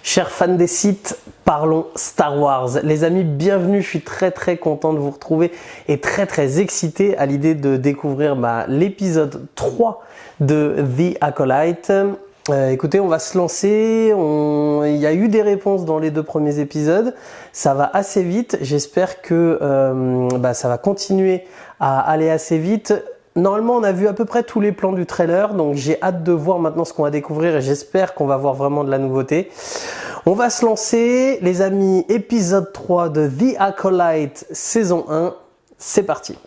Chers fans des sites, parlons Star Wars. Les amis, bienvenue, je suis très content de vous retrouver et très excité à l'idée de découvrir l'épisode 3 de The Acolyte. Écoutez, on va se lancer, il y a eu des réponses dans les 2 premiers épisodes, ça va assez vite, j'espère que ça va continuer à aller assez vite. Normalement, on a vu à peu près tous les plans du trailer, donc j'ai hâte de voir maintenant ce qu'on va découvrir et j'espère qu'on va voir vraiment de la nouveauté. On va se lancer, les amis, épisode 3 de The Acolyte, saison 1, c'est parti.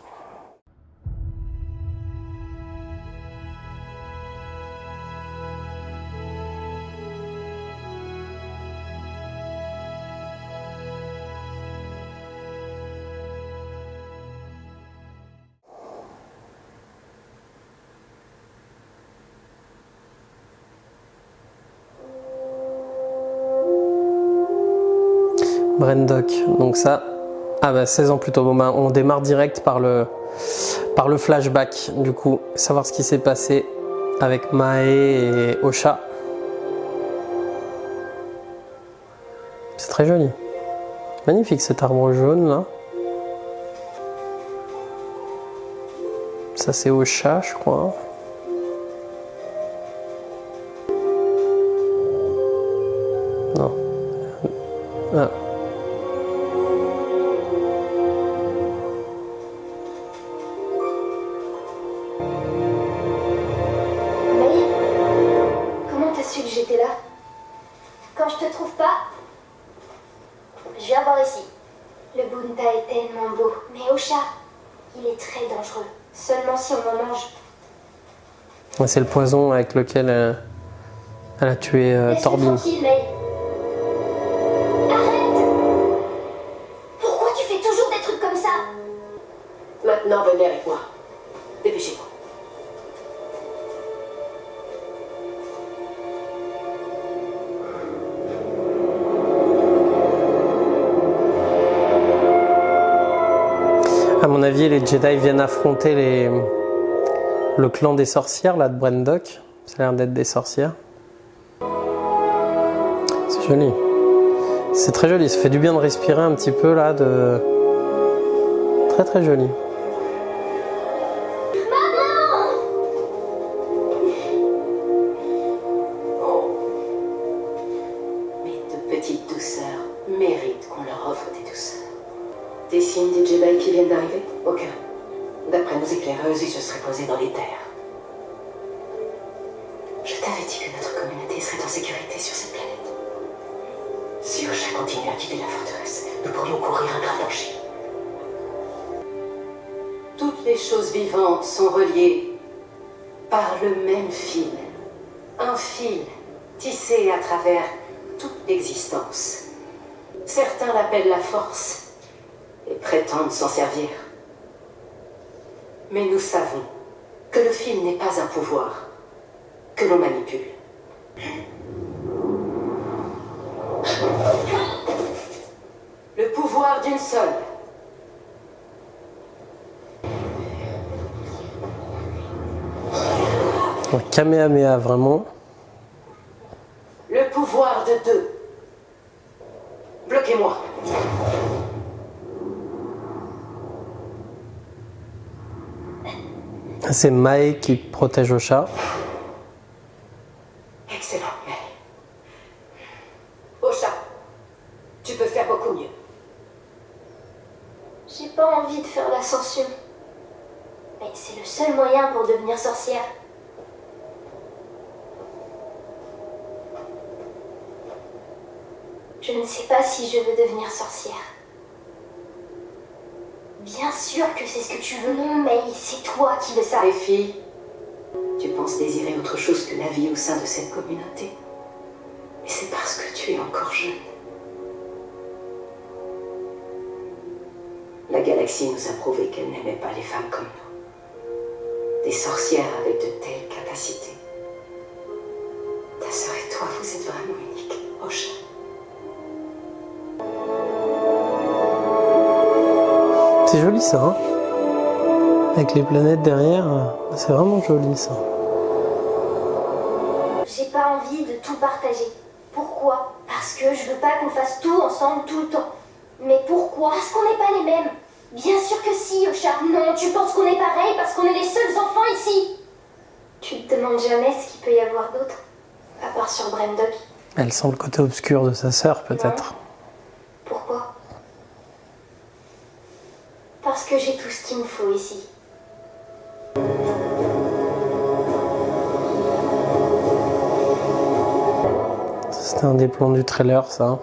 Brendok, donc ça, 16 ans plus tôt. Bon, on démarre direct par le flashback, du coup, savoir ce qui s'est passé avec Mae et Osha. C'est très joli. Magnifique cet arbre jaune là. Ça c'est Osha, je crois. Non. Ah. C'est le poison avec lequel elle a tué Torbin. Arrête! Pourquoi tu fais toujours des trucs comme ça? Maintenant, venez avec moi. Dépêchez-vous. À mon avis, les Jedi viennent affronter le clan des sorcières là de Brendok. Ça a l'air d'être des sorcières. C'est joli. C'est très joli. Ça fait du bien de respirer un petit peu là. Très joli. Mes 2 petites douceurs méritent qu'on leur offre des douceurs. Des signes des Jedi qui viennent d'arriver? Aucun. D'après nos éclaireuses, ils se seraient posés dans les terres. Je t'avais dit que notre communauté serait en sécurité sur cette planète. Si Osha continue à quitter la forteresse, nous pourrions courir un grave danger. Toutes les choses vivantes sont reliées par le même fil. Un fil tissé à travers toute l'existence. Certains l'appellent la force et prétendent s'en servir. Mais nous savons que le fil n'est pas un pouvoir que l'on manipule. Le pouvoir d'une seule. Kamehameha, vraiment. Le pouvoir de 2. Bloquez-moi. C'est Mae qui protège Osha. Excellent, Mae. Osha, tu peux faire beaucoup mieux. J'ai pas envie de faire l'ascension. Mais c'est le seul moyen pour devenir sorcière. Je ne sais pas si je veux devenir sorcière. Bien sûr que c'est ce que tu veux. Non, mais c'est toi qui veux ça. Les filles, tu penses désirer autre chose que la vie au sein de cette communauté. Mais c'est parce que tu es encore jeune. La galaxie nous a prouvé qu'elle n'aimait pas les femmes comme nous. Des sorcières avec de telles capacités. Ta sœur et toi, vous êtes vraiment uniques, Osha. C'est joli ça, hein? Avec les planètes derrière, c'est vraiment joli ça. J'ai pas envie de tout partager. Pourquoi? Parce que je veux pas qu'on fasse tout ensemble tout le temps. Mais pourquoi? Parce qu'on n'est pas les mêmes. Bien sûr que si, Osha. Non, tu penses qu'on est pareil parce qu'on est les seuls enfants ici. Tu te demandes jamais ce qu'il peut y avoir d'autre, à part sur Bremdock. Elle sent le côté obscur de sa sœur, peut-être. Pourquoi? Parce que j'ai tout ce qu'il me faut ici. C'était un des plans du trailer, ça.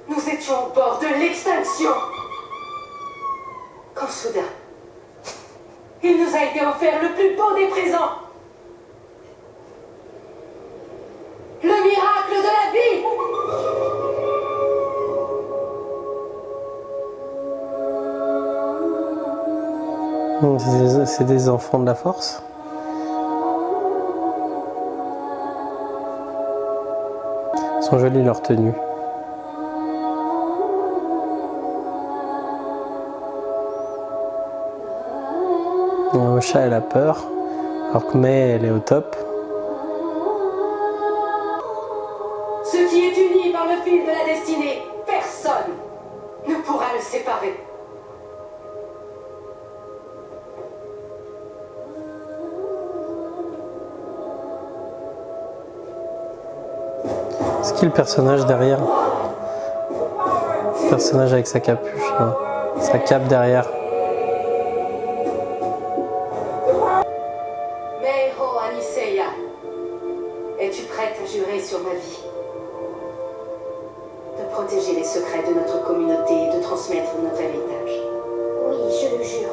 Nous étions au bord de l'extinction. Quand soudain, il nous a été offert le plus beau des présents. Le miracle de la vie. C'est des enfants de la force. Ils sont jolis leurs tenues. Osha, elle a peur, alors que Mai, elle est au top. Ce qui est uni par le fil de la destinée, personne ne pourra le séparer. C'est qui le personnage derrière? Le personnage avec sa capuche, là. Sa cape derrière. Meiho Aniseya, es-tu prête à jurer sur ma vie de protéger les secrets de notre communauté et de transmettre notre héritage? Oui, je le jure.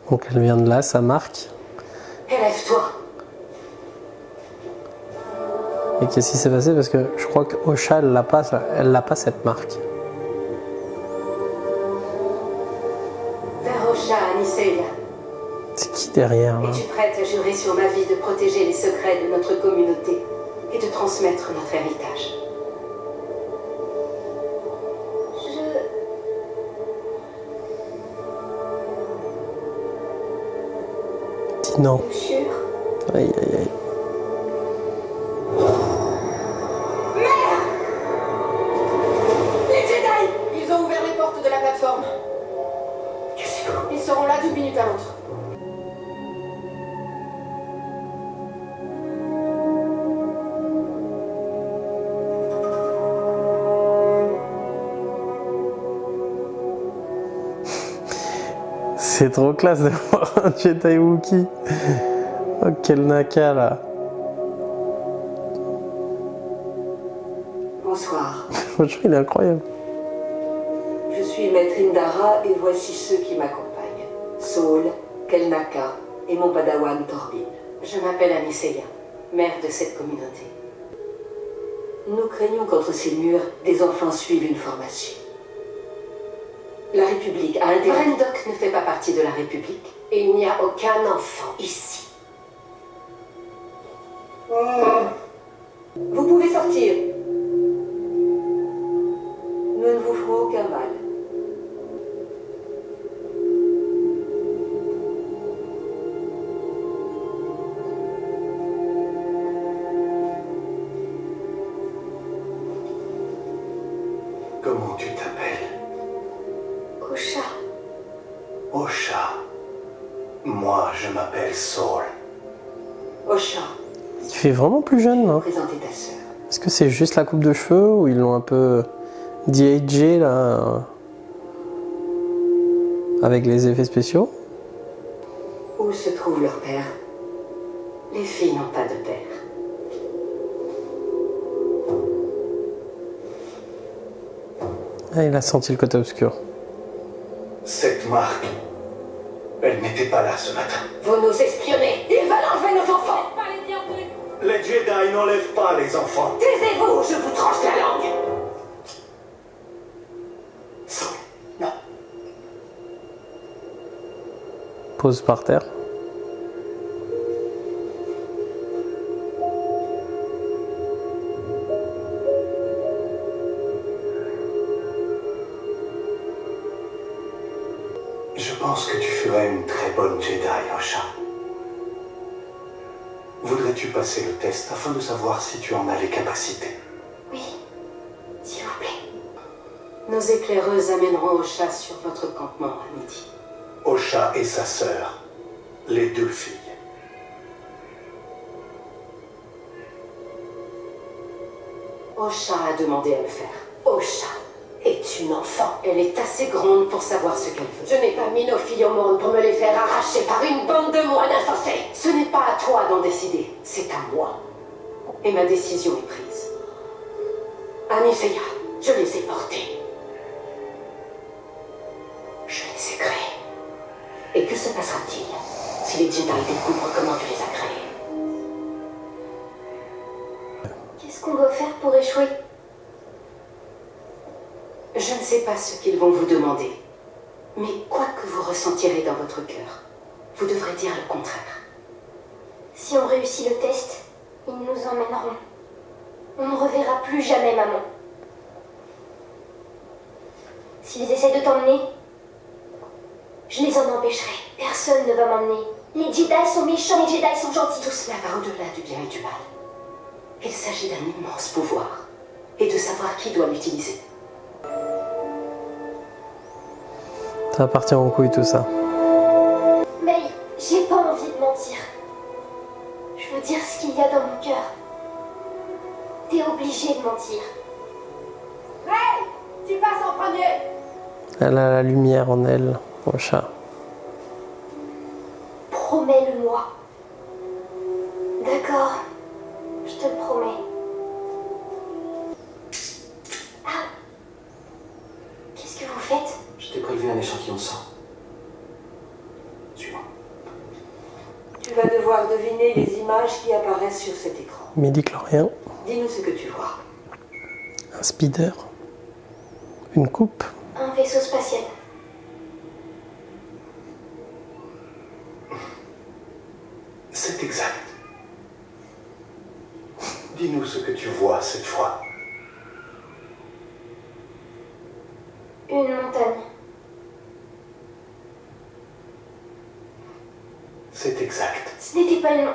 Donc elle vient de là, sa marque. Élève-toi. Et qu'est-ce qui s'est passé? Parce que je crois que Osha, elle l'a pas cette marque. Darosha Aniseya, C'est qui derrière là? es-tu prête à jurer sur ma vie de protéger les secrets de notre communauté et de transmettre notre héritage? Dis non. Sûr. Aïe aïe aïe. Les Jedi! Ils ont ouvert les portes de la plateforme. Qu'est-ce que... Ils seront là d'une minute à l'autre. C'est trop classe de voir un Jedi Wookie. Oh quel naka là. Bonsoir. Franchement il est incroyable. Je suis Maître Indara et voici ceux qui m'accompagnent. Saul, Kelnaka et mon padawan Torbin. Je m'appelle Aniseya, mère de cette communauté. Nous craignons qu'entre ces murs, des enfants suivent une formation. La République a intérêt... Bremdock ne fait pas partie de la République. Et il n'y a aucun enfant ici. Vous pouvez sortir. Nous ne vous ferons aucun mal. Comment tu t'appelles? Osha. Osha. Moi, je m'appelle Saul. Osha, Il fait vraiment plus jeune là. présentez ta sœur. Est-ce que c'est juste la coupe de cheveux ou ils l'ont un peu de-agé là avec les effets spéciaux? Où se trouve leur père? Les filles n'ont pas de père. Ah, il a senti le côté obscur. Cette marque, elle n'était pas là ce matin. Vous nous espionnez. Ils veulent enlever nos enfants. Les Jedi n'enlèvent pas les enfants. Taisez-vous, je vous tranche la langue. Saul, non. Pose par terre. très bonne Jedi, Osha. Voudrais-tu passer le test afin de savoir si tu en as les capacités? Oui, s'il vous plaît. Nos éclaireuses amèneront Osha sur votre campement à midi. Osha et sa sœur, les deux filles. Osha a demandé à le faire. Osha est une enfant. Elle est assez grande pour savoir ce qu'elle veut. Je n'ai pas mis nos filles au monde pour me les faire arracher par une bande de moines insensés. Ce n'est pas à toi d'en décider, c'est à moi. Et ma décision est prise. Amiseya, je les ai portés. Je les ai créés. Et que se passera-t-il si les Jedi découvrent comment tu les as créés? Qu'est-ce qu'on doit faire pour échouer? Je ne sais pas ce qu'ils vont vous demander. Mais quoi que vous ressentirez dans votre cœur, vous devrez dire le contraire. Si on réussit le test, ils nous emmèneront. On ne reverra plus jamais maman. S'ils essaient de t'emmener, je les en empêcherai. Personne ne va m'emmener. Les Jedi sont méchants, les Jedi sont gentils. Tout cela va au-delà du bien et du mal. Il s'agit d'un immense pouvoir, et de savoir qui doit l'utiliser. Ça va partir en couille tout ça. Mais j'ai pas envie de mentir. Je veux dire ce qu'il y a dans mon cœur. T'es obligé de mentir. Hey, tu passes en premier. Elle a la lumière en elle, Osha. Promets-le-moi. D'accord, je te le promets. Ah, qu'est-ce que vous faites? Je t'ai prélevé un échantillon de sang. Suis-moi. Tu vas devoir deviner les images qui apparaissent sur cet écran. Midi-chlorien, Dis-nous ce que tu vois. un speeder, une coupe, Un vaisseau spatial. C'est exact. Dis-nous ce que tu vois cette fois. Une montagne. C'est exact. Ce n'était pas une...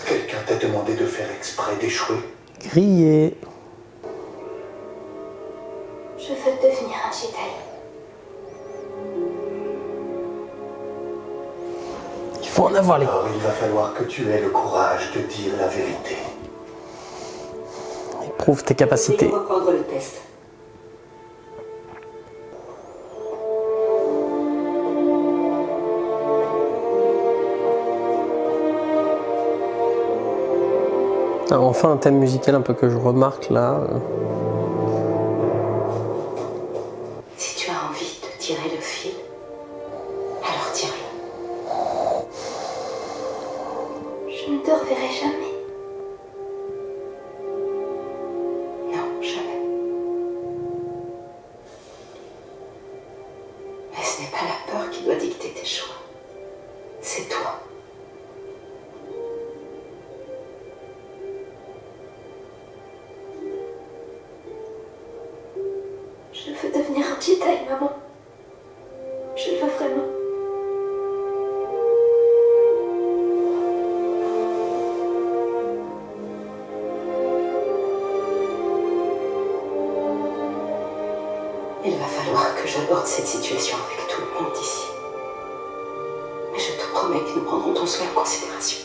Quelqu'un t'a demandé de faire exprès d'échouer? grillé. Je veux devenir un Jedi. Il faut en avoir les... Alors il va falloir que tu aies le courage de dire la vérité. Prouve tes capacités. Il faut reprendre le test. Ah, enfin un thème musical un peu que je remarque là. Si tu as envie de tirer le fil, alors tire-le. Je ne te reverrai jamais. Non, jamais. Mais ce n'est pas la peur qui doit dicter tes choix. C'est toi. Je veux devenir un Jedi, maman. Je le veux vraiment. Il va falloir que j'aborde cette situation avec tout le monde ici. Mais je te promets que nous prendrons ton souhait en considération.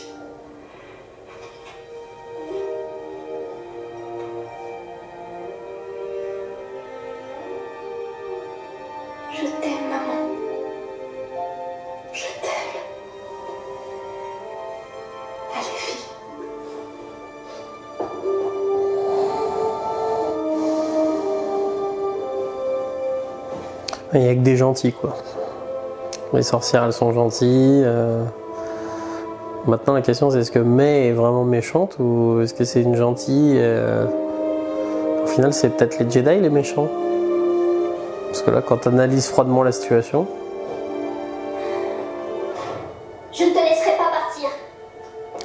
Je t'aime, maman. Je t'aime. Allez, fille. Il n'y a que des gentils quoi. Les sorcières elles sont gentilles. Maintenant la question c'est est-ce que May est vraiment méchante ou est-ce que c'est une gentille Au final c'est peut-être les Jedi les méchants. Parce que là quand tu analyses froidement la situation. Je ne te laisserai pas partir.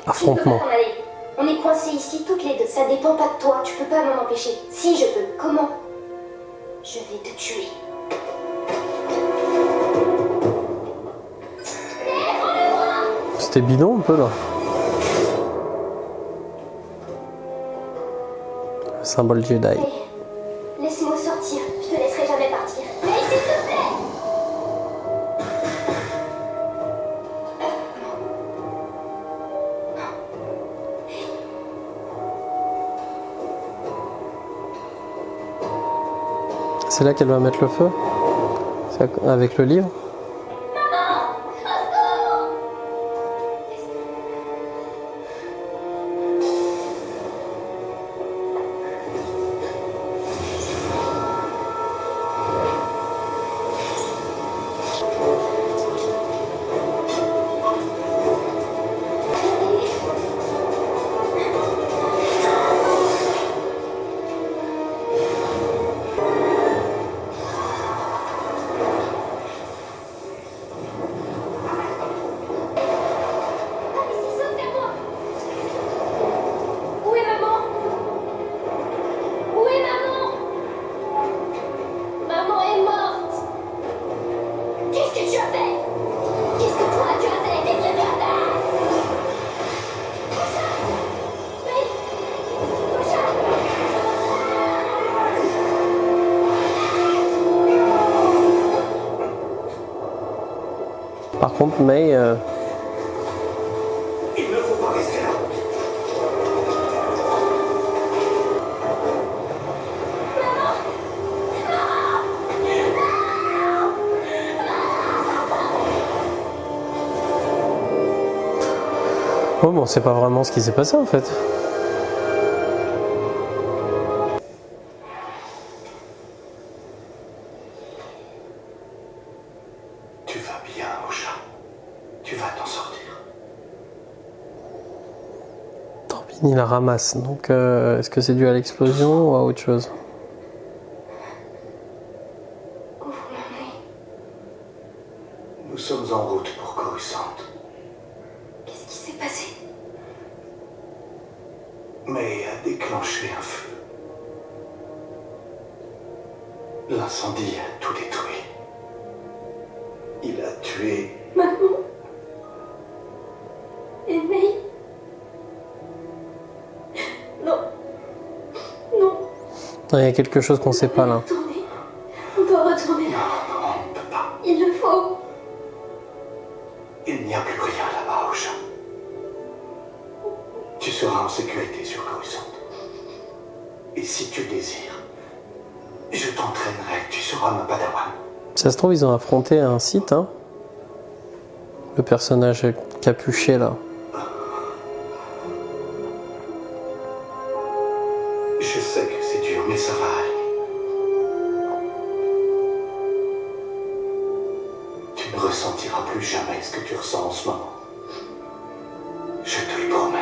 Affrontement. Tu peux pas t'en aller. On est coincés ici toutes les deux. Ça dépend pas de toi. Tu peux pas m'en empêcher. Si je peux. Comment? Je vais te tuer. C'était bidon un peu là. Le symbole Jedi. Hey, laisse-moi sortir, je te laisserai jamais partir. Hey, s'il te plaît! C'est là qu'elle va mettre le feu? C'est avec le livre? Par contre, May... Il ne faut pas rester là. Oh bon, c'est pas vraiment ce qui s'est passé en fait. Tu vas bien, Osha. Tu vas t'en sortir. Torbini la ramasse, donc est-ce que c'est dû à l'explosion ou à autre chose? Où vous m'emmenez? Nous sommes en route pour Coruscant. Qu'est-ce qui s'est passé? May a déclenché un feu. L'incendie a tout détruit. Il a tué... Maman? Et May? Non. Non. Il y a quelque chose qu'on sait pas là. Retourner. On doit retourner. Non, on ne peut pas. Il le faut. Il n'y a plus rien là-bas, Osha. Tu seras en sécurité sur Coruscant. Et si tu désires, je t'entraînerai, tu seras ma padawan. Ça se trouve, ils ont affronté un Sith, hein. Le personnage capuché là. Je sais que c'est dur, mais ça va aller. Tu ne ressentiras plus jamais ce que tu ressens en ce moment. Je te le promets.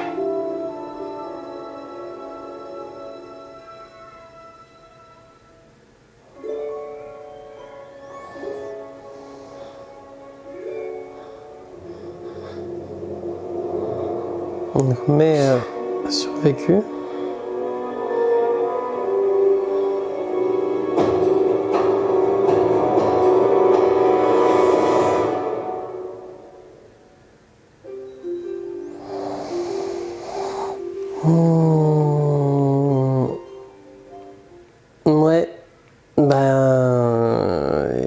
Donc, May a survécu. Ouais,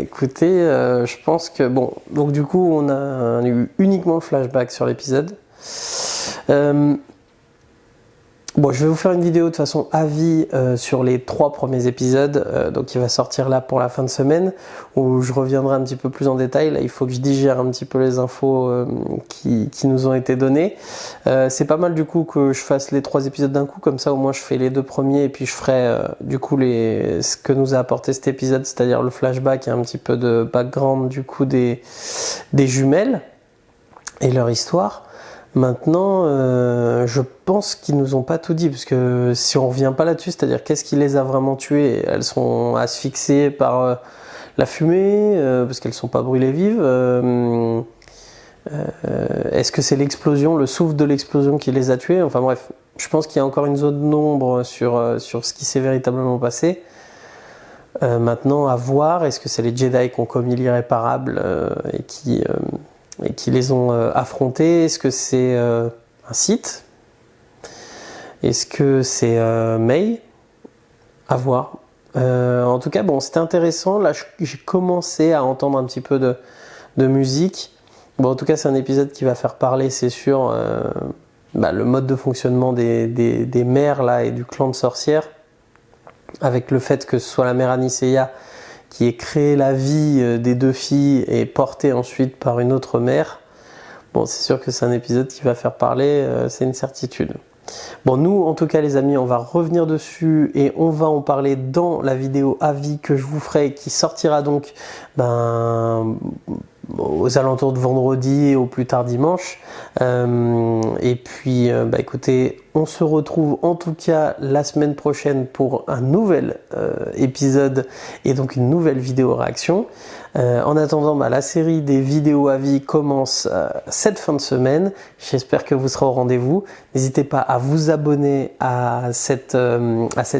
écoutez, je pense que bon, donc du coup on a eu uniquement le flashback sur l'épisode. Bon, je vais vous faire une vidéo de façon avis sur les 3 premiers épisodes, donc il va sortir là pour la fin de semaine, où je reviendrai un petit peu plus en détail. Là, il faut que je digère un petit peu les infos qui nous ont été données. C'est pas mal du coup que je fasse les 3 épisodes d'un coup, comme ça au moins je fais les 2 premiers et puis je ferai du coup ce que nous a apporté cet épisode, c'est-à-dire le flashback et un petit peu de background du coup des jumelles et leur histoire. Maintenant, je pense qu'ils nous ont pas tout dit, parce que si on revient pas là-dessus, c'est-à-dire qu'est-ce qui les a vraiment tuées? Elles sont asphyxiées par la fumée, parce qu'elles sont pas brûlées vives. Est-ce que c'est l'explosion, le souffle de l'explosion qui les a tuées? Enfin bref, je pense qu'il y a encore une zone d'ombre sur ce qui s'est véritablement passé. Maintenant, à voir, est-ce que c'est les Jedi qui ont commis l'irréparable et et qui les ont affrontés. Est-ce que c'est un Sith? Est-ce que c'est May? À voir. En tout cas, bon, c'était intéressant. Là, j'ai commencé à entendre un petit peu de musique. Bon, en tout cas, c'est un épisode qui va faire parler, c'est sûr, le mode de fonctionnement des mères là, et du clan de sorcières, avec le fait que ce soit la mère Anicea qui ait créé la vie des deux filles et portée ensuite par une autre mère. Bon, c'est sûr que c'est un épisode qui va faire parler, c'est une certitude. Bon, nous, en tout cas, les amis, on va revenir dessus et on va en parler dans la vidéo avis que je vous ferai, qui sortira donc aux alentours de vendredi et au plus tard dimanche. Et puis, écoutez, on se retrouve en tout cas la semaine prochaine pour un nouvel épisode et donc une nouvelle vidéo réaction. En attendant, la série des vidéos avis commence cette fin de semaine. J'espère que vous serez au rendez-vous. N'hésitez pas à vous abonner à cette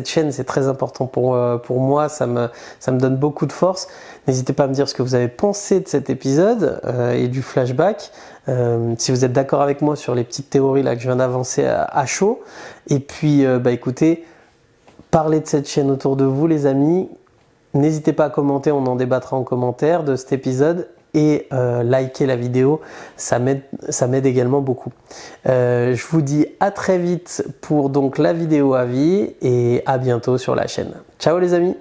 chaîne, c'est très important pour moi, ça me donne beaucoup de force. N'hésitez pas à me dire ce que vous avez pensé de cet épisode et du flashback. Si vous êtes d'accord avec moi sur les petites théories là que je viens d'avancer à chaud. Et puis, écoutez, parlez de cette chaîne autour de vous, les amis. N'hésitez pas à commenter, on en débattra en commentaire de cet épisode. Et likez la vidéo, ça m'aide également beaucoup. Je vous dis à très vite pour donc la vidéo avis et à bientôt sur la chaîne. Ciao les amis!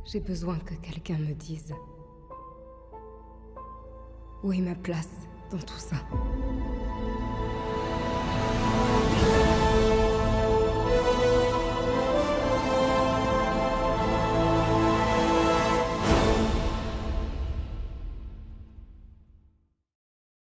J'ai besoin que quelqu'un me dise où est ma place dans tout ça.